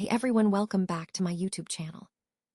Hey everyone, welcome back to my YouTube channel.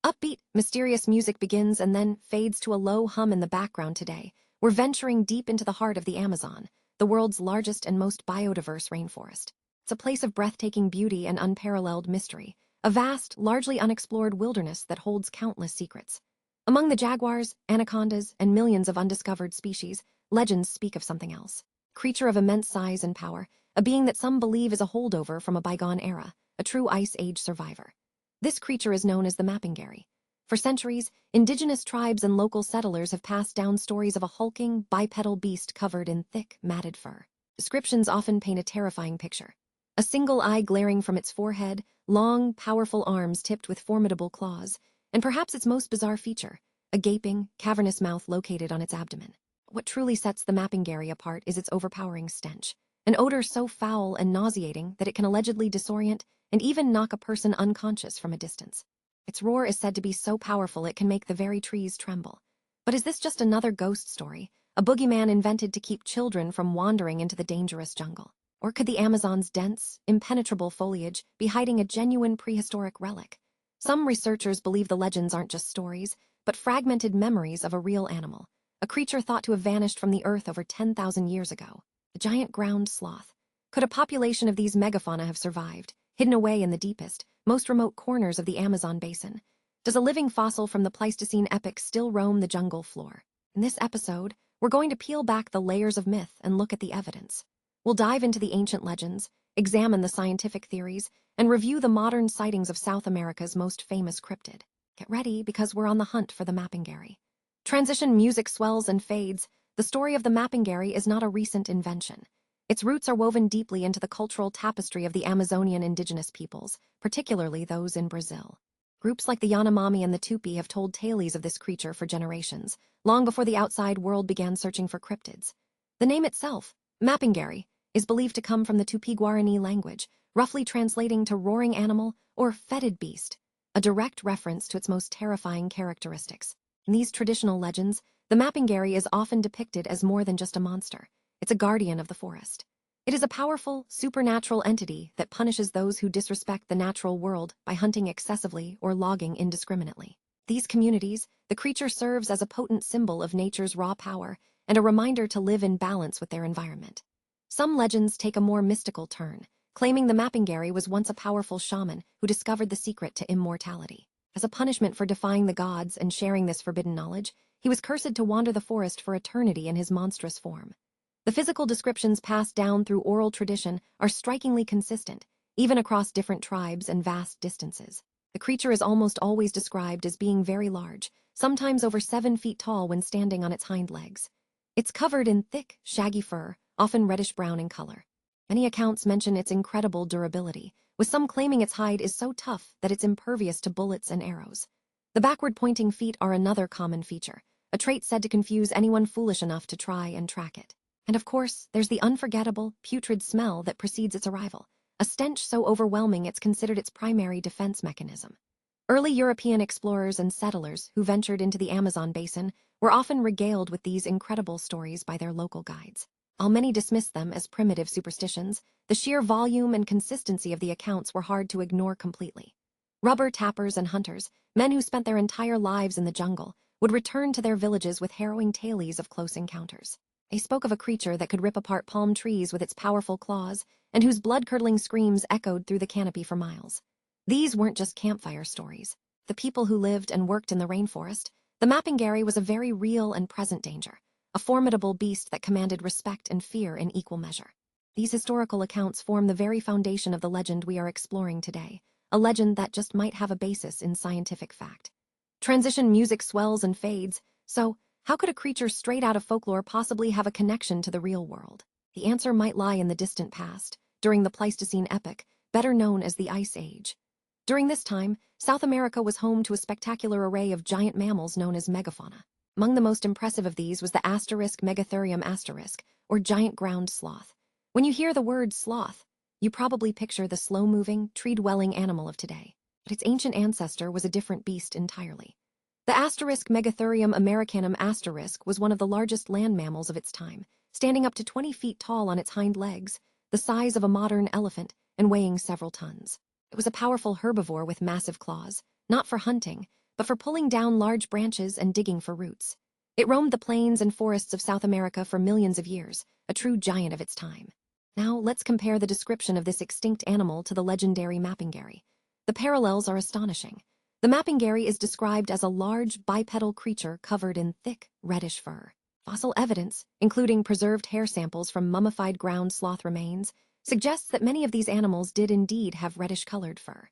Upbeat, mysterious music begins and then fades to a low hum in the background today. We're venturing deep into the heart of the Amazon, the world's largest and most biodiverse rainforest. It's a place of breathtaking beauty and unparalleled mystery, a vast, largely unexplored wilderness that holds countless secrets. Among the jaguars, anacondas, and millions of undiscovered species, legends speak of something else. A creature of immense size and power, a being that some believe is a holdover from a bygone era, a true Ice Age survivor. This creature is known as the Mapinguari. For centuries, indigenous tribes and local settlers have passed down stories of a hulking, bipedal beast covered in thick, matted fur. Descriptions often paint a terrifying picture. A single eye glaring from its forehead, long, powerful arms tipped with formidable claws, and perhaps its most bizarre feature, a gaping, cavernous mouth located on its abdomen. What truly sets the Mapinguari apart is its overpowering stench, an odor so foul and nauseating that it can allegedly disorient and even knock a person unconscious from a distance. Its roar is said to be so powerful it can make the very trees tremble. But is this just another ghost story, a boogeyman invented to keep children from wandering into the dangerous jungle? Or could the Amazon's dense, impenetrable foliage be hiding a genuine prehistoric relic? Some researchers believe the legends aren't just stories, but fragmented memories of a real animal, a creature thought to have vanished from the earth over 10,000 years ago, the giant ground sloth. Could a population of these megafauna have survived, hidden away in the deepest, most remote corners of the Amazon basin? Does a living fossil from the Pleistocene epoch still roam the jungle floor? In this episode, we're going to peel back the layers of myth and look at the evidence. We'll dive into the ancient legends, examine the scientific theories, and review the modern sightings of South America's most famous cryptid. Get ready, because we're on the hunt for the Mapinguari. Transition music swells and fades. The story of the Mapinguari is not a recent invention. Its roots are woven deeply into the cultural tapestry of the Amazonian indigenous peoples, particularly those in Brazil. Groups like the Yanomami and the Tupi have told tales of this creature for generations, long before the outside world began searching for cryptids. The name itself, Mapinguari, is believed to come from the Tupi-Guarani language, roughly translating to roaring animal or fetid beast, a direct reference to its most terrifying characteristics. In these traditional legends, the Mapinguari is often depicted as more than just a monster. It's a guardian of the forest. It is a powerful, supernatural entity that punishes those who disrespect the natural world by hunting excessively or logging indiscriminately. These communities, the creature serves as a potent symbol of nature's raw power and a reminder to live in balance with their environment. Some legends take a more mystical turn, claiming the Mapinguari was once a powerful shaman who discovered the secret to immortality. As a punishment for defying the gods and sharing this forbidden knowledge, he was cursed to wander the forest for eternity in his monstrous form. The physical descriptions passed down through oral tradition are strikingly consistent, even across different tribes and vast distances. The creature is almost always described as being very large, sometimes over 7 feet tall when standing on its hind legs. It's covered in thick, shaggy fur, often reddish-brown in color. Many accounts mention its incredible durability, with some claiming its hide is so tough that it's impervious to bullets and arrows. The backward-pointing feet are another common feature, a trait said to confuse anyone foolish enough to try and track it. And of course, there's the unforgettable, putrid smell that precedes its arrival, a stench so overwhelming it's considered its primary defense mechanism. Early European explorers and settlers who ventured into the Amazon basin were often regaled with these incredible stories by their local guides. While many dismissed them as primitive superstitions, the sheer volume and consistency of the accounts were hard to ignore completely. Rubber tappers and hunters, men who spent their entire lives in the jungle, would return to their villages with harrowing tales of close encounters. They spoke of a creature that could rip apart palm trees with its powerful claws, and whose blood-curdling screams echoed through the canopy for miles. These weren't just campfire stories. The people who lived and worked in the rainforest, the Mapinguari was a very real and present danger, a formidable beast that commanded respect and fear in equal measure. These historical accounts form the very foundation of the legend we are exploring today, a legend that just might have a basis in scientific fact. Transition music swells and fades, so how could a creature straight out of folklore possibly have a connection to the real world? The answer might lie in the distant past, during the Pleistocene epoch, better known as the Ice Age. During this time, South America was home to a spectacular array of giant mammals known as megafauna. Among the most impressive of these was the Megatherium, or giant ground sloth. When you hear the word sloth, you probably picture the slow-moving, tree-dwelling animal of today. But its ancient ancestor was a different beast entirely. The Megatherium americanum was one of the largest land mammals of its time, standing up to 20 feet tall on its hind legs, the size of a modern elephant and weighing several tons. It was a powerful herbivore with massive claws, not for hunting, but for pulling down large branches and digging for roots. It roamed the plains and forests of South America for millions of years, a true giant of its time. Now, let's compare the description of this extinct animal to the legendary Mapinguari. The parallels are astonishing. The Mapinguari is described as a large bipedal creature covered in thick, reddish fur. Fossil evidence, including preserved hair samples from mummified ground sloth remains, suggests that many of these animals did indeed have reddish-colored fur.